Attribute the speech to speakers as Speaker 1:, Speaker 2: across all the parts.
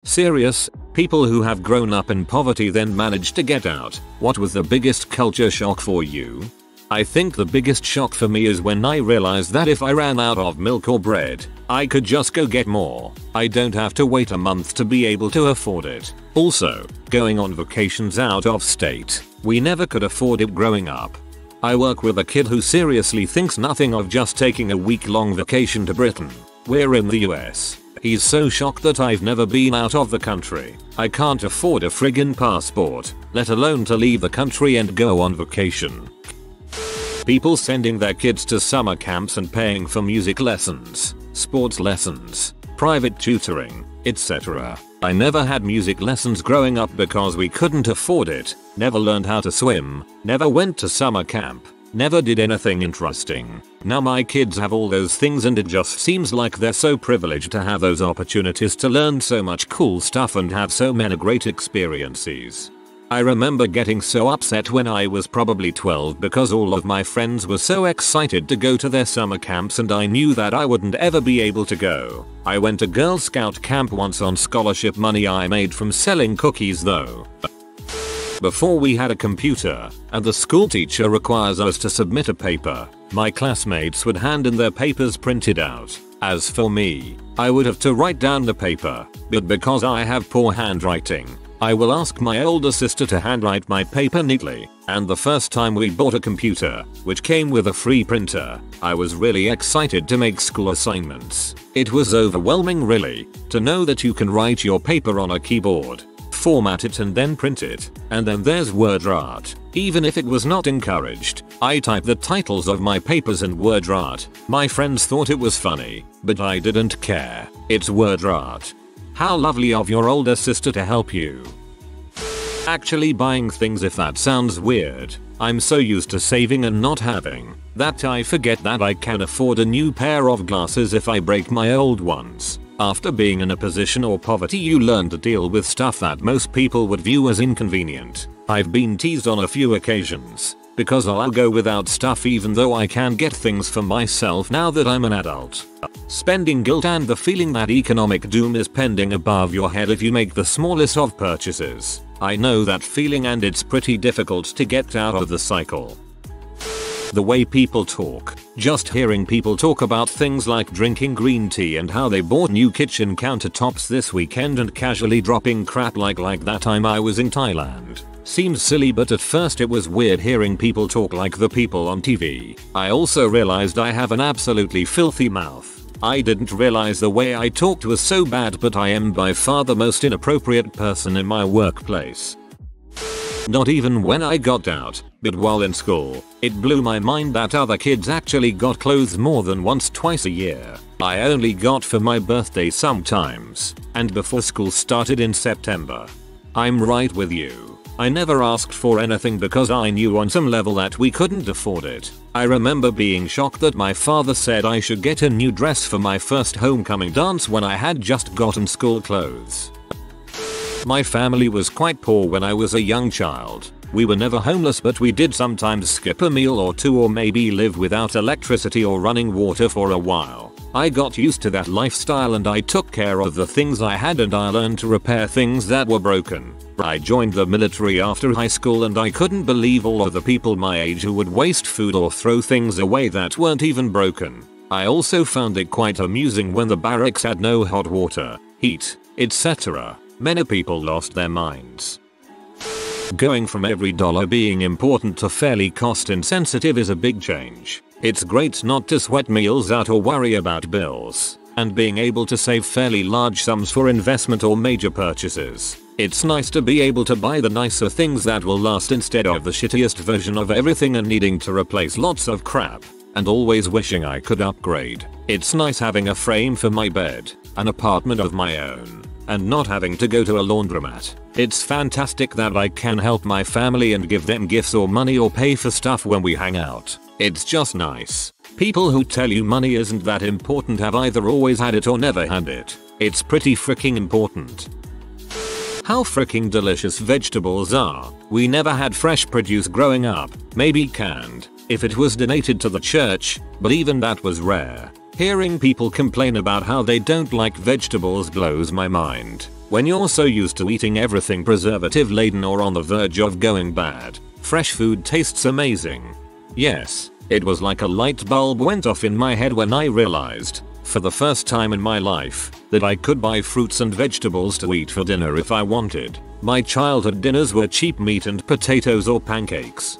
Speaker 1: Serious, people who have grown up in poverty then manage to get out. What was the biggest culture shock for you? I think the biggest shock for me is when I realized that if I ran out of milk or bread, I could just go get more. I don't have to wait a month to be able to afford it. Also, going on vacations out of state. We never could afford it growing up. I work with a kid who seriously thinks nothing of just taking a week-long vacation to Britain. We're in the US. He's so shocked that I've never been out of the country. I can't afford a friggin' passport, let alone to leave the country and go on vacation. People sending their kids to summer camps and paying for music lessons, sports lessons, private tutoring, etc. I never had music lessons growing up because we couldn't afford it, never learned how to swim, never went to summer camp, never did anything interesting. Now my kids have all those things and it just seems like they're so privileged to have those opportunities to learn so much cool stuff and have so many great experiences. I remember getting so upset when I was probably 12 because all of my friends were so excited to go to their summer camps and I knew that I wouldn't ever be able to go. I went to Girl Scout camp once on scholarship money I made from selling cookies though. Before we had a computer, and the school teacher requires us to submit a paper, my classmates would hand in their papers printed out. As for me, I would have to write down the paper, but because I have poor handwriting, I will ask my older sister to handwrite my paper neatly, and the first time we bought a computer, which came with a free printer, I was really excited to make school assignments. It was overwhelming really, to know that you can write your paper on a keyboard, format it and then print it, and then there's word art. Even if it was not encouraged, I typed the titles of my papers in word art. My friends thought it was funny, but I didn't care. It's word art. How lovely of your older sister to help you. Actually buying things, if that sounds weird. I'm so used to saving and not having that I forget that I can afford a new pair of glasses if I break my old ones. After being in a position or poverty, you learn to deal with stuff that most people would view as inconvenient. I've been teased on a few occasions because I'll go without stuff even though I can get things for myself now that I'm an adult. Spending guilt and the feeling that economic doom is pending above your head if you make the smallest of purchases. I know that feeling and it's pretty difficult to get out of the cycle. The way people talk. Just hearing people talk about things like drinking green tea and how they bought new kitchen countertops this weekend and casually dropping crap like that time I was in Thailand. Seems silly, but at first it was weird hearing people talk like the people on TV. I also realized I have an absolutely filthy mouth. I didn't realize the way I talked was so bad, but I am by far the most inappropriate person in my workplace. Not even when I got out, but while in school, it blew my mind that other kids actually got clothes more than twice a year. I only got for my birthday sometimes, and before school started in September. I'm right with you. I never asked for anything because I knew on some level that we couldn't afford it. I remember being shocked that my father said I should get a new dress for my first homecoming dance when I had just gotten school clothes. My family was quite poor when I was a young child. We were never homeless, but we did sometimes skip a meal or two or maybe live without electricity or running water for a while. I got used to that lifestyle and I took care of the things I had and I learned to repair things that were broken. I joined the military after high school and I couldn't believe all of the people my age who would waste food or throw things away that weren't even broken. I also found it quite amusing when the barracks had no hot water, heat, etc. Many people lost their minds. Going from every dollar being important to fairly cost insensitive is a big change. It's great not to sweat meals out or worry about bills, and being able to save fairly large sums for investment or major purchases. It's nice to be able to buy the nicer things that will last instead of the shittiest version of everything and needing to replace lots of crap, and always wishing I could upgrade. It's nice having a frame for my bed, an apartment of my own, and not having to go to a laundromat. It's fantastic that I can help my family and give them gifts or money or pay for stuff when we hang out. It's just nice. People who tell you money isn't that important have either always had it or never had it. It's pretty freaking important. How freaking delicious vegetables are. We never had fresh produce growing up, maybe canned, if it was donated to the church, but even that was rare. Hearing people complain about how they don't like vegetables blows my mind. When you're so used to eating everything preservative laden or on the verge of going bad, fresh food tastes amazing. Yes, it was like a light bulb went off in my head when I realized, for the first time in my life, that I could buy fruits and vegetables to eat for dinner if I wanted. My childhood dinners were cheap meat and potatoes or pancakes.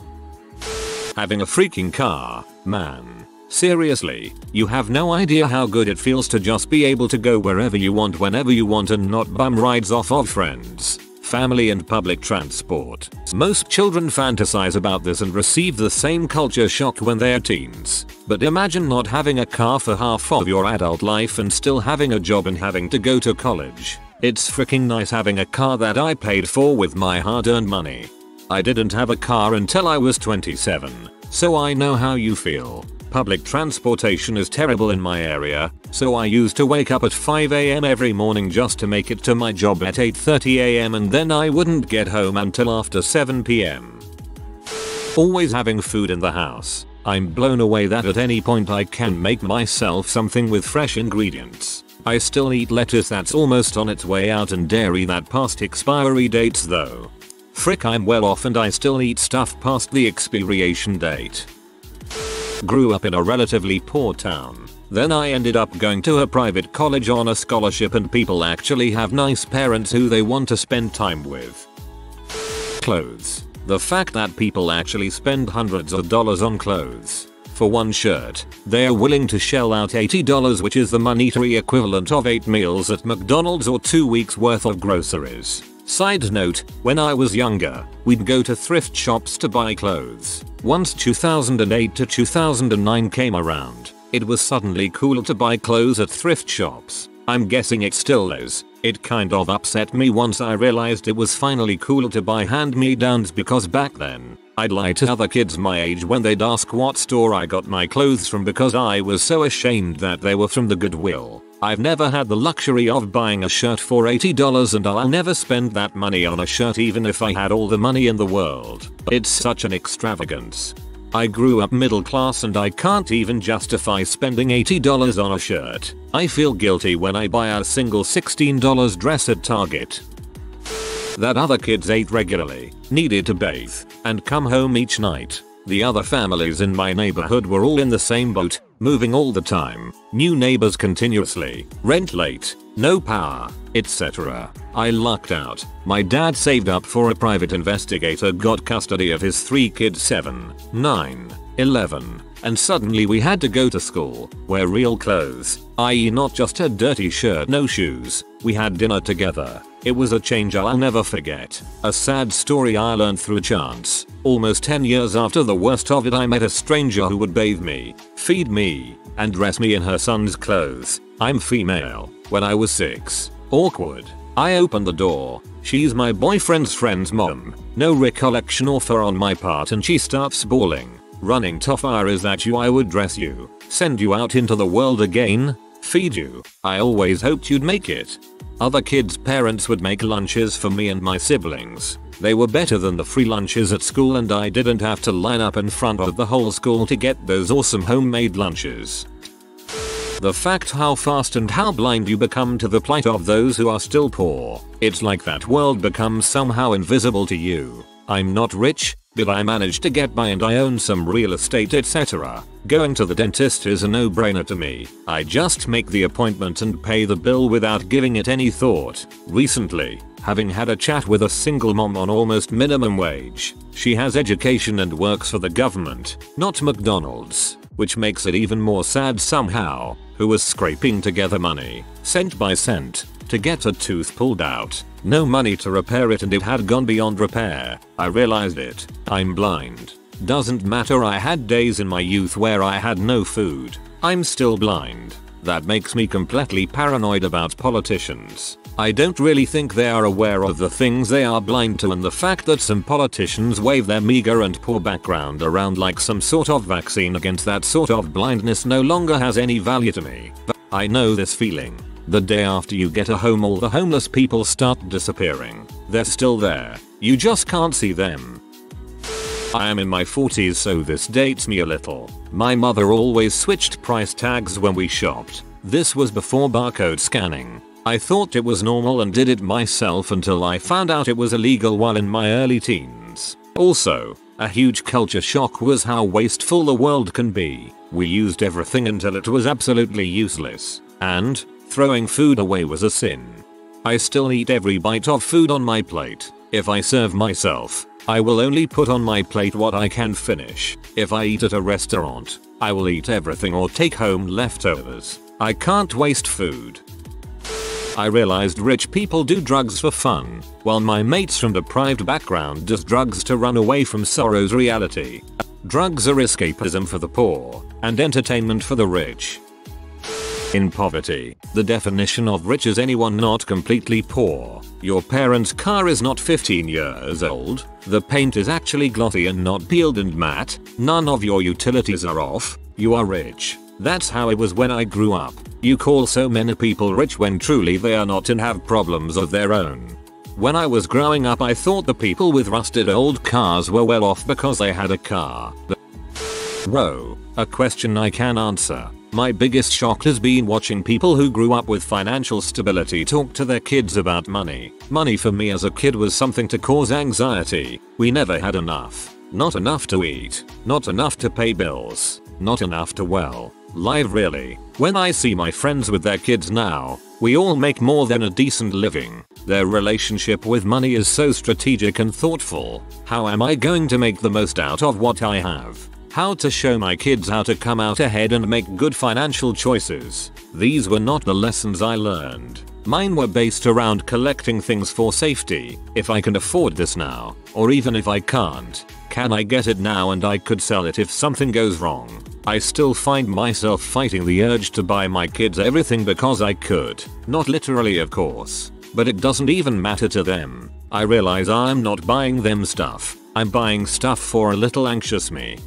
Speaker 1: Having a freaking car, man. Seriously, you have no idea how good it feels to just be able to go wherever you want whenever you want and not bum rides off of friends, family and public transport. Most children fantasize about this and receive the same culture shock when they're teens. But imagine not having a car for half of your adult life and still having a job and having to go to college. It's freaking nice having a car that I paid for with my hard-earned money. I didn't have a car until I was 27, so I know how you feel. Public transportation is terrible in my area, so I used to wake up at 5 AM every morning just to make it to my job at 8:30 AM and then I wouldn't get home until after 7 PM. Always having food in the house. I'm blown away that at any point I can make myself something with fresh ingredients. I still eat lettuce that's almost on its way out and dairy that passed expiry dates though. Frick, I'm well off and I still eat stuff past the expiration date. Grew up in a relatively poor town. Then I ended up going to a private college on a scholarship and people actually have nice parents who they want to spend time with. Clothes. The fact that people actually spend hundreds of dollars on clothes. For one shirt, they are willing to shell out $80, which is the monetary equivalent of 8 meals at McDonald's or 2 weeks worth of groceries. Side note, when I was younger, we'd go to thrift shops to buy clothes. Once 2008 to 2009 came around, it was suddenly cool to buy clothes at thrift shops. I'm guessing it still is. It kind of upset me once I realized it was finally cool to buy hand-me-downs because back then, I'd lie to other kids my age when they'd ask what store I got my clothes from because I was so ashamed that they were from the Goodwill. I've never had the luxury of buying a shirt for $80 and I'll never spend that money on a shirt even if I had all the money in the world. It's such an extravagance. I grew up middle class and I can't even justify spending $80 on a shirt. I feel guilty when I buy a single $16 dress at Target. That other kids ate regularly, needed to bathe, and come home each night. The other families in my neighborhood were all in the same boat, moving all the time, new neighbors continuously, rent late, no power, etc. I lucked out. My dad saved up for a private investigator, got custody of his 3 kids 7, 9, 11, and suddenly we had to go to school, wear real clothes, i.e. not just a dirty shirt, no shoes. We had dinner together. It was a change I'll never forget. A sad story I learned through chance. Almost 10 years after the worst of it, I met a stranger who would bathe me, feed me, and dress me in her son's clothes. I'm female. When I was 6. Awkward. I opened the door. She's my boyfriend's friend's mom. No recollection or fur on my part and she starts bawling. Running to fire, is that you? I would dress you, send you out into the world again, feed you. I always hoped you'd make it. Other kids' parents would make lunches for me and my siblings. They were better than the free lunches at school and I didn't have to line up in front of the whole school to get those awesome homemade lunches. The fact how fast and how blind you become to the plight of those who are still poor. It's like that world becomes somehow invisible to you. I'm not rich, but I managed to get by and I own some real estate, etc. Going to the dentist is a no-brainer to me. I just make the appointment and pay the bill without giving it any thought. Recently, having had a chat with a single mom on almost minimum wage, she has education and works for the government, not McDonald's, which makes it even more sad somehow, who was scraping together money, cent by cent, to get a tooth pulled out. No money to repair it and it had gone beyond repair. I realized it. I'm blind. Doesn't matter, I had days in my youth where I had no food. I'm still blind. That makes me completely paranoid about politicians. I don't really think they are aware of the things they are blind to, and the fact that some politicians wave their meager and poor background around like some sort of vaccine against that sort of blindness no longer has any value to me. I know this feeling. The day after you get a home, all the homeless people start disappearing. They're still there. You just can't see them. I am in my 40s, so this dates me a little. My mother always switched price tags when we shopped. This was before barcode scanning. I thought it was normal and did it myself until I found out it was illegal while in my early teens. Also, a huge culture shock was how wasteful the world can be. We used everything until it was absolutely useless. And throwing food away was a sin. I still eat every bite of food on my plate. If I serve myself, I will only put on my plate what I can finish. If I eat at a restaurant, I will eat everything or take home leftovers. I can't waste food. I realized rich people do drugs for fun, while my mates from deprived background does drugs to run away from sorrow's reality. Drugs are escapism for the poor, and entertainment for the rich. In poverty, the definition of rich is anyone not completely poor. Your parents' car is not 15 years old, the paint is actually glossy and not peeled and matte, none of your utilities are off, you are rich. That's how it was when I grew up. You call so many people rich when truly they are not and have problems of their own. When I was growing up, I thought the people with rusted old cars were well off because they had a car. Bro, a question I can answer. My biggest shock has been watching people who grew up with financial stability talk to their kids about money. Money for me as a kid was something to cause anxiety. We never had enough. Not enough to eat. Not enough to pay bills. Not enough to live really. When I see my friends with their kids now, we all make more than a decent living. Their relationship with money is so strategic and thoughtful. How am I going to make the most out of what I have? How to show my kids how to come out ahead and make good financial choices. These were not the lessons I learned. Mine were based around collecting things for safety. If I can afford this now, or even if I can't, can I get it now and I could sell it if something goes wrong? I still find myself fighting the urge to buy my kids everything because I could. Not literally, of course, but it doesn't even matter to them. I realize I'm not buying them stuff. I'm buying stuff for a little anxious me.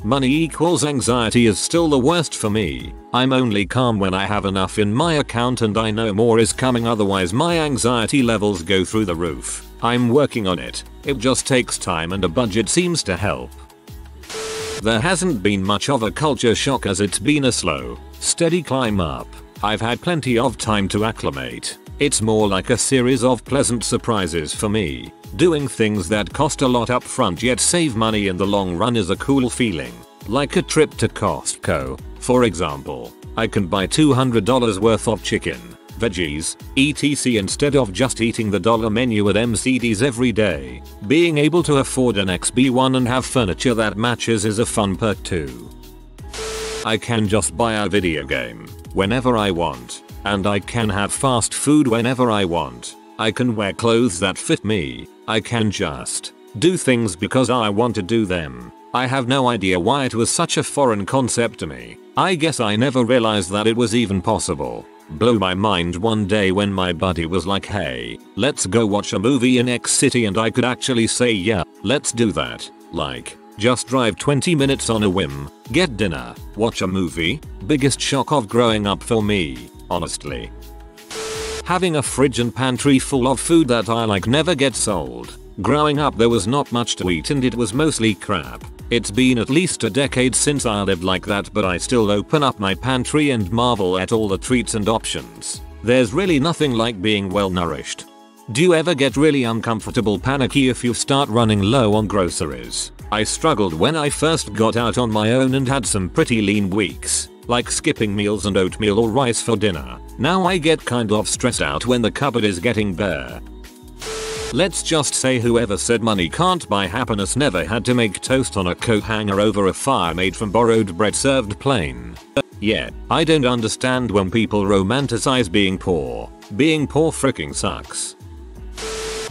Speaker 1: Money equals anxiety is still the worst for me. I'm only calm when I have enough in my account and I know more is coming, otherwise my anxiety levels go through the roof. I'm working on it. It just takes time and a budget seems to help. There hasn't been much of a culture shock as it's been a slow, steady climb up. I've had plenty of time to acclimate. It's more like a series of pleasant surprises for me. Doing things that cost a lot up front yet save money in the long run is a cool feeling. Like a trip to Costco, for example. I can buy $200 worth of chicken, veggies, etc. instead of just eating the dollar menu at MCD's every day. Being able to afford an XB1 and have furniture that matches is a fun perk too. I can just buy a video game whenever I want, and I can have fast food whenever I want. I can wear clothes that fit me. I can just do things because I want to do them. I have no idea why it was such a foreign concept to me. I guess I never realized that it was even possible. Blew my mind one day when my buddy was like, hey, let's go watch a movie in X city, and I could actually say, yeah, let's do that. Like, just drive 20 minutes on a whim, get dinner, watch a movie. Biggest shock of growing up for me, honestly. Having a fridge and pantry full of food that I like never gets old. Growing up there was not much to eat and it was mostly crap. It's been at least a decade since I lived like that, but I still open up my pantry and marvel at all the treats and options. There's really nothing like being well nourished. Do you ever get really uncomfortable panicky if you start running low on groceries? I struggled when I first got out on my own and had some pretty lean weeks, like skipping meals and oatmeal or rice for dinner. Now I get kind of stressed out when the cupboard is getting bare. Let's just say whoever said money can't buy happiness never had to make toast on a coat hanger over a fire made from borrowed bread served plain. Yeah, I don't understand when people romanticize being poor. Being poor freaking sucks.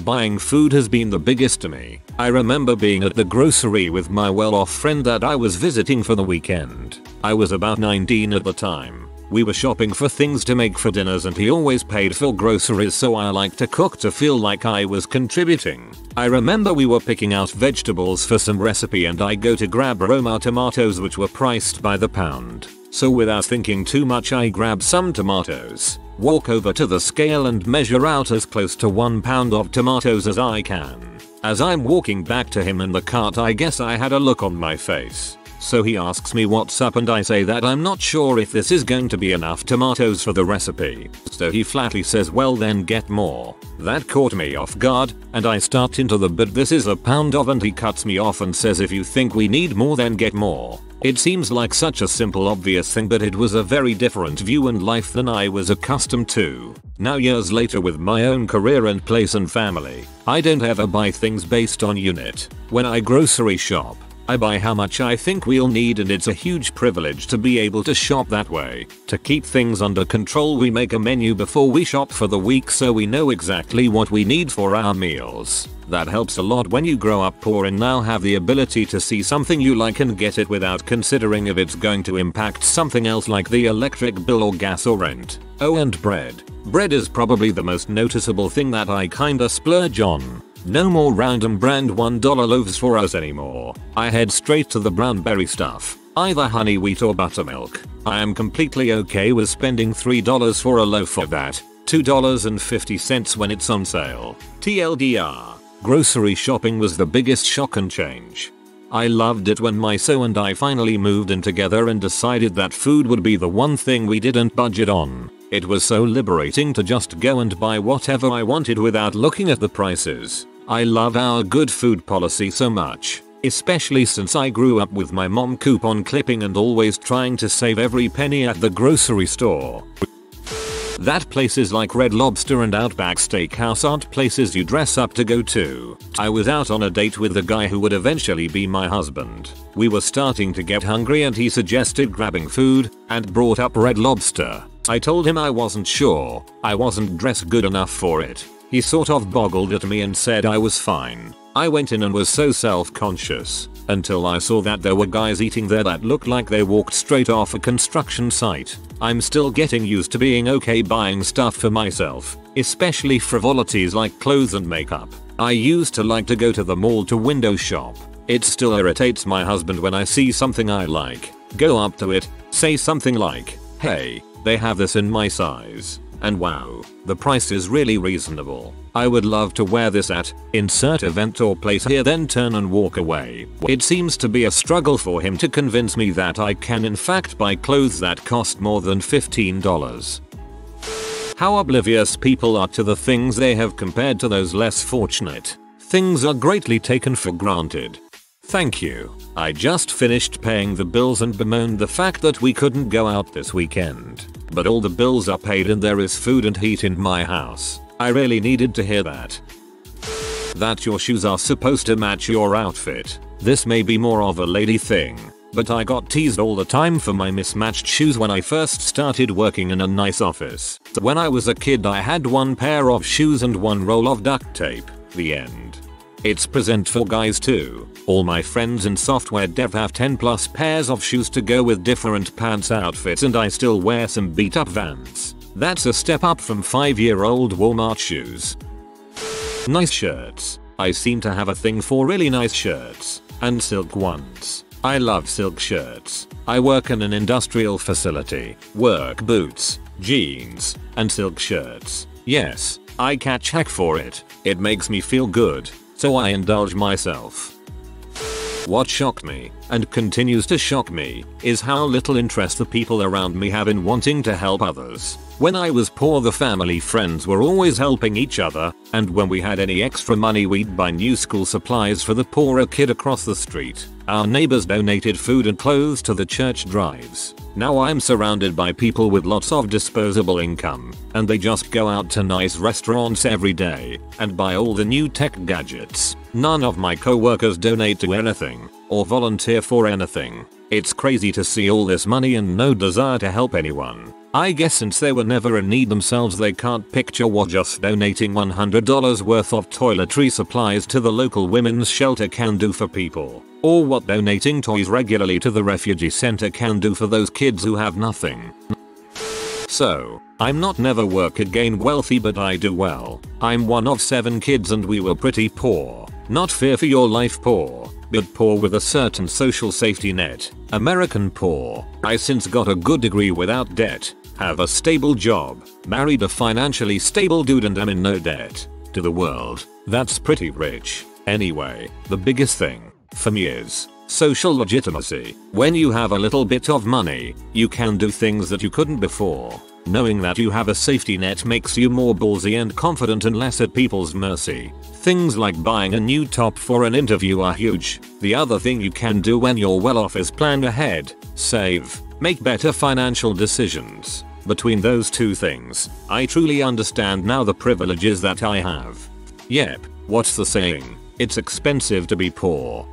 Speaker 1: Buying food has been the biggest to me. I remember being at the grocery with my well-off friend that I was visiting for the weekend. I was about 19 at the time. We were shopping for things to make for dinners and he always paid for groceries, so I like to cook to feel like I was contributing. I remember we were picking out vegetables for some recipe and I go to grab Roma tomatoes which were priced by the pound. So without thinking too much I grab some tomatoes, walk over to the scale and measure out as close to 1 pound of tomatoes as I can. As I'm walking back to him in the cart, I guess I had a look on my face. So he asks me what's up and I say that I'm not sure if this is going to be enough tomatoes for the recipe. So he flatly says, well then get more. That caught me off guard and I start into the but this is a pound of, and he cuts me off and says, if you think we need more then get more. It seems like such a simple obvious thing, but it was a very different view in life than I was accustomed to. Now years later, with my own career and place and family, I don't ever buy things based on unit. When I grocery shop, I buy how much I think we'll need, and it's a huge privilege to be able to shop that way. To keep things under control, we make a menu before we shop for the week so we know exactly what we need for our meals. That helps a lot when you grow up poor and now have the ability to see something you like and get it without considering if it's going to impact something else like the electric bill or gas or rent. Oh, and bread. Bread is probably the most noticeable thing that I kinda splurge on. No more random brand $1 loaves for us anymore. I head straight to the brown berry stuff. Either honey wheat or buttermilk. I am completely okay with spending $3 for a loaf of that. $2.50 when it's on sale. TLDR. Grocery shopping was the biggest shock and change. I loved it when my so and I finally moved in together and decided that food would be the one thing we didn't budget on. It was so liberating to just go and buy whatever I wanted without looking at the prices. I love our good food policy so much, especially since I grew up with my mom coupon clipping and always trying to save every penny at the grocery store. That places like Red Lobster and Outback Steakhouse aren't places you dress up to go to. I was out on a date with the guy who would eventually be my husband. We were starting to get hungry and he suggested grabbing food and brought up Red Lobster. I told him I wasn't sure. I wasn't dressed good enough for it. He sort of boggled at me and said I was fine. I went in and was so self-conscious until I saw that there were guys eating there that looked like they walked straight off a construction site. I'm still getting used to being okay buying stuff for myself, especially frivolities like clothes and makeup. I used to like to go to the mall to window shop. It still irritates my husband when I see something I like, go up to it, say something like, hey, they have this in my size. And wow, the price is really reasonable. I would love to wear this at insert event or place here, then turn and walk away. It seems to be a struggle for him to convince me that I can in fact buy clothes that cost more than $15. How oblivious people are to the things they have compared to those less fortunate. Things are greatly taken for granted. Thank you. I just finished paying the bills and bemoaned the fact that we couldn't go out this weekend. But all the bills are paid and there is food and heat in my house. I really needed to hear that. That your shoes are supposed to match your outfit. This may be more of a lady thing, but I got teased all the time for my mismatched shoes when I first started working in a nice office. When I was a kid I had one pair of shoes and one roll of duct tape. The end. It's present for guys too. All my friends in software dev have 10 plus pairs of shoes to go with different pants outfits, and I still wear some beat up Vans. That's a step up from 5-year-old Walmart shoes. Nice shirts. I seem to have a thing for really nice shirts. And silk ones. I love silk shirts. I work in an industrial facility. Work boots, jeans, and silk shirts. Yes, I catch heck for it. It makes me feel good, so I indulge myself. What shocked me, and continues to shock me, is how little interest the people around me have in wanting to help others. When I was poor, the family friends were always helping each other, and when we had any extra money we'd buy new school supplies for the poorer kid across the street. Our neighbors donated food and clothes to the church drives. Now I'm surrounded by people with lots of disposable income, and they just go out to nice restaurants every day and buy all the new tech gadgets. None of my co-workers donate to anything or volunteer for anything. It's crazy to see all this money and no desire to help anyone. I guess since they were never in need themselves, they can't picture what just donating $100 worth of toiletry supplies to the local women's shelter can do for people, or what donating toys regularly to the refugee center can do for those kids who have nothing. So, I'm not never work again wealthy, but I do well. I'm one of 7 kids and we were pretty poor. Not fear for your life poor, but poor with a certain social safety net. American poor. I since got a good degree without debt, have a stable job, married a financially stable dude, and am in no debt to the world. That's pretty rich. Anyway, the biggest thing for me is social legitimacy. When you have a little bit of money, you can do things that you couldn't before. Knowing that you have a safety net makes you more ballsy and confident and less at people's mercy. Things like buying a new top for an interview are huge. The other thing you can do when you're well off is plan ahead, save, make better financial decisions. Between those two things, I truly understand now the privileges that I have. Yep, what's the saying? It's expensive to be poor.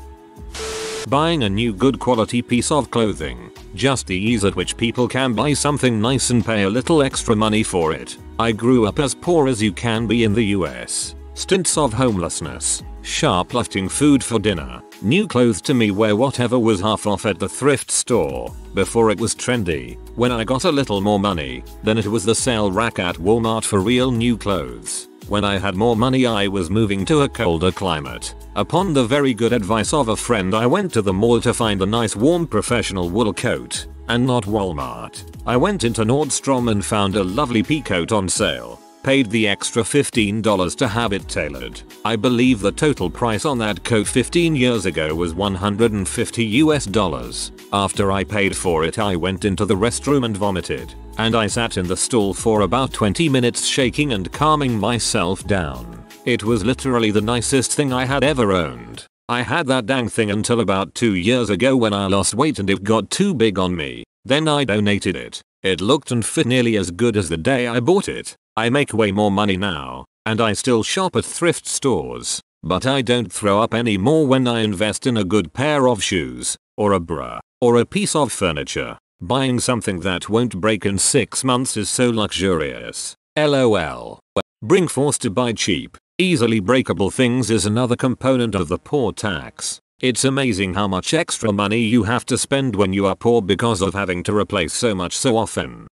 Speaker 1: Buying a new good quality piece of clothing. Just the ease at which people can buy something nice and pay a little extra money for it. I grew up as poor as you can be in the US. Stints of homelessness, shoplifting food for dinner, new clothes to me wear whatever was half off at the thrift store, before it was trendy. When I got a little more money, then it was the sale rack at Walmart for real new clothes. When I had more money I was moving to a colder climate. Upon the very good advice of a friend I went to the mall to find a nice warm professional wool coat, and not Walmart. I went into Nordstrom and found a lovely pea coat on sale. Paid the extra $15 to have it tailored. I believe the total price on that coat 15 years ago was $150 US. After I paid for it I went into the restroom and vomited. And I sat in the stall for about 20 minutes shaking and calming myself down. It was literally the nicest thing I had ever owned. I had that dang thing until about 2 years ago when I lost weight and it got too big on me. Then I donated it. It looked and fit nearly as good as the day I bought it. I make way more money now, and I still shop at thrift stores. But I don't throw up anymore when I invest in a good pair of shoes, or a bra, or a piece of furniture. Buying something that won't break in 6 months is so luxurious. LOL. Being forced to buy cheap, easily breakable things is another component of the poor tax. It's amazing how much extra money you have to spend when you are poor because of having to replace so much so often.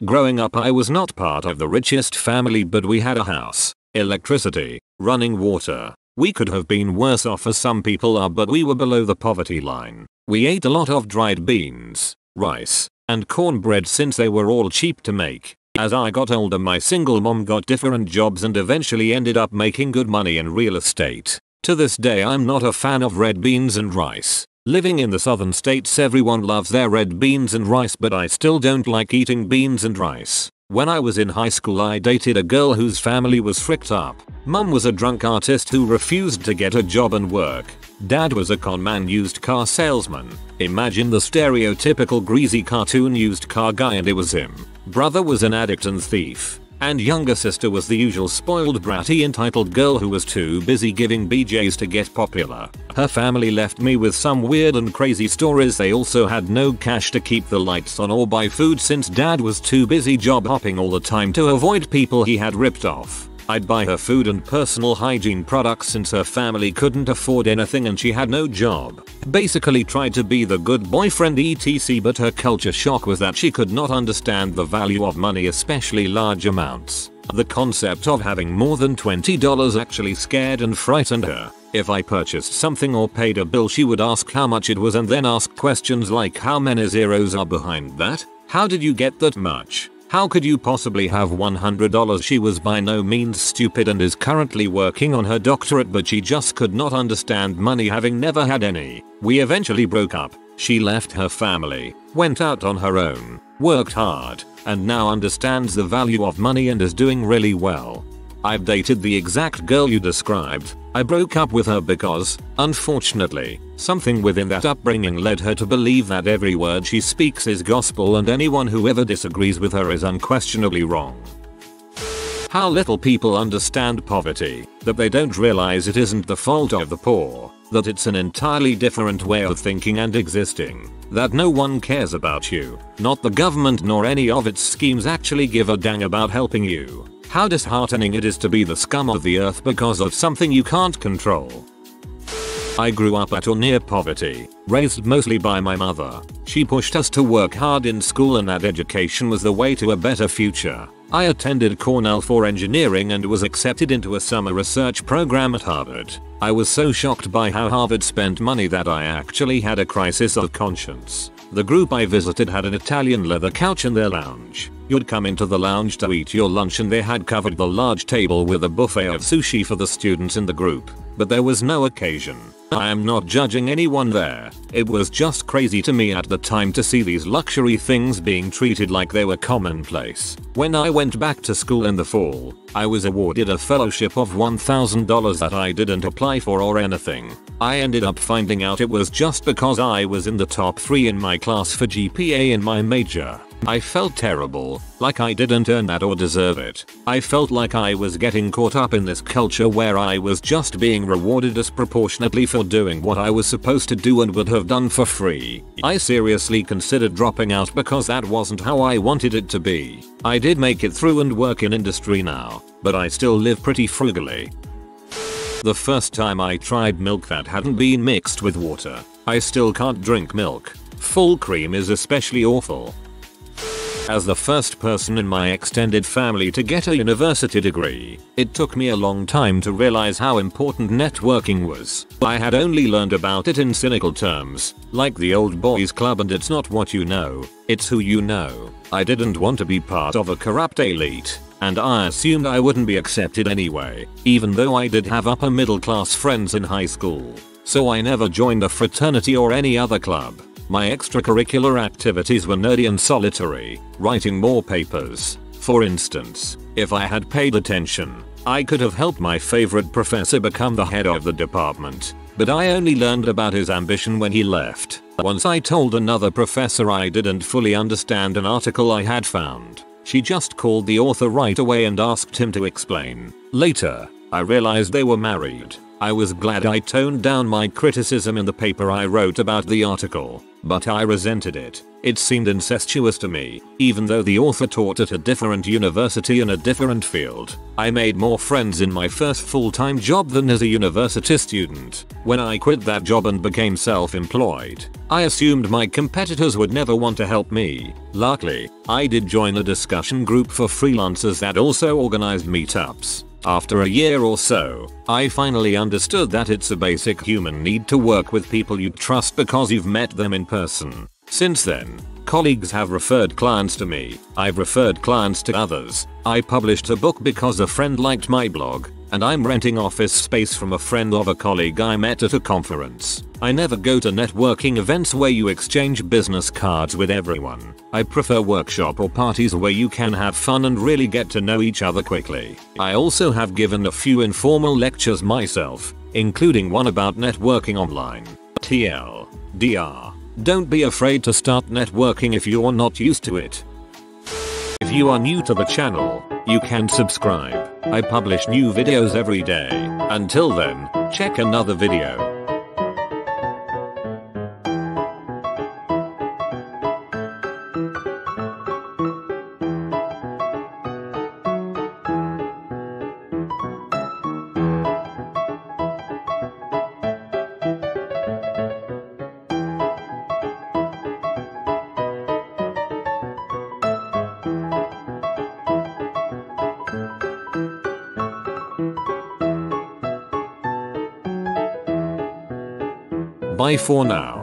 Speaker 1: Growing up I was not part of the richest family, but we had a house, electricity, running water. We could have been worse off as some people are, but we were below the poverty line. We ate a lot of dried beans, rice, and cornbread since they were all cheap to make. As I got older my single mom got different jobs and eventually ended up making good money in real estate. To this day I'm not a fan of red beans and rice. Living in the southern states everyone loves their red beans and rice, but I still don't like eating beans and rice. When I was in high school I dated a girl whose family was fricked up. Mum was a drunk artist who refused to get a job and work. Dad was a con-man used car salesman. Imagine the stereotypical greasy cartoon used car guy, and it was him. Brother was an addict and thief. And younger sister was the usual spoiled bratty entitled girl who was too busy giving BJs to get popular. Her family left me with some weird and crazy stories. They also had no cash to keep the lights on or buy food since dad was too busy job hopping all the time to avoid people he had ripped off. I'd buy her food and personal hygiene products since her family couldn't afford anything and she had no job. Basically tried to be the good boyfriend etc, but her culture shock was that she could not understand the value of money, especially large amounts. The concept of having more than $20 actually scared and frightened her. If I purchased something or paid a bill she would ask how much it was and then ask questions like how many zeros are behind that? How did you get that much? How could you possibly have $100? She was by no means stupid and is currently working on her doctorate, but she just could not understand money, having never had any. We eventually broke up. She left her family, went out on her own, worked hard, and now understands the value of money and is doing really well. I've dated the exact girl you described. I broke up with her because, unfortunately, something within that upbringing led her to believe that every word she speaks is gospel and anyone who ever disagrees with her is unquestionably wrong. How little people understand poverty, that they don't realize it isn't the fault of the poor, that it's an entirely different way of thinking and existing, that no one cares about you, not the government nor any of its schemes actually give a dang about helping you. How disheartening it is to be the scum of the earth because of something you can't control. I grew up at or near poverty, raised mostly by my mother. She pushed us to work hard in school and that education was the way to a better future. I attended Cornell for engineering and was accepted into a summer research program at Harvard. I was so shocked by how Harvard spent money that I actually had a crisis of conscience. The group I visited had an Italian leather couch in their lounge. You'd come into the lounge to eat your lunch and they had covered the large table with a buffet of sushi for the students in the group, but there was no occasion. I am not judging anyone there. It was just crazy to me at the time to see these luxury things being treated like they were commonplace. When I went back to school in the fall, I was awarded a fellowship of $1,000 that I didn't apply for or anything. I ended up finding out it was just because I was in the top 3 in my class for GPA in my major. I felt terrible, like I didn't earn that or deserve it. I felt like I was getting caught up in this culture where I was just being rewarded disproportionately for doing what I was supposed to do and would have done for free. I seriously considered dropping out because that wasn't how I wanted it to be. I did make it through and work in industry now, but I still live pretty frugally. The first time I tried milk that hadn't been mixed with water. I still can't drink milk. Full cream is especially awful. As the first person in my extended family to get a university degree, it took me a long time to realize how important networking was. I had only learned about it in cynical terms, like the old boys club and it's not what you know, it's who you know. I didn't want to be part of a corrupt elite, and I assumed I wouldn't be accepted anyway, even though I did have upper middle class friends in high school. So I never joined a fraternity or any other club. My extracurricular activities were nerdy and solitary, writing more papers. For instance, if I had paid attention, I could have helped my favorite professor become the head of the department, but I only learned about his ambition when he left. Once I told another professor I didn't fully understand an article I had found. She just called the author right away and asked him to explain. Later, I realized they were married. I was glad I toned down my criticism in the paper I wrote about the article, but I resented it. It seemed incestuous to me, even though the author taught at a different university in a different field. I made more friends in my first full-time job than as a university student. When I quit that job and became self-employed, I assumed my competitors would never want to help me. Luckily, I did join a discussion group for freelancers that also organized meetups. After a year or so, I finally understood that it's a basic human need to work with people you trust because you've met them in person. Since then, colleagues have referred clients to me. I've referred clients to others. I published a book because a friend liked my blog, and I'm renting office space from a friend of a colleague I met at a conference. I never go to networking events where you exchange business cards with everyone. I prefer workshop or parties where you can have fun and really get to know each other quickly. I also have given a few informal lectures myself, including one about networking online. TLDR. Don't be afraid to start networking if you're not used to it. If you are new to the channel, you can subscribe. I publish new videos every day. Until then, check another video. Bye for now.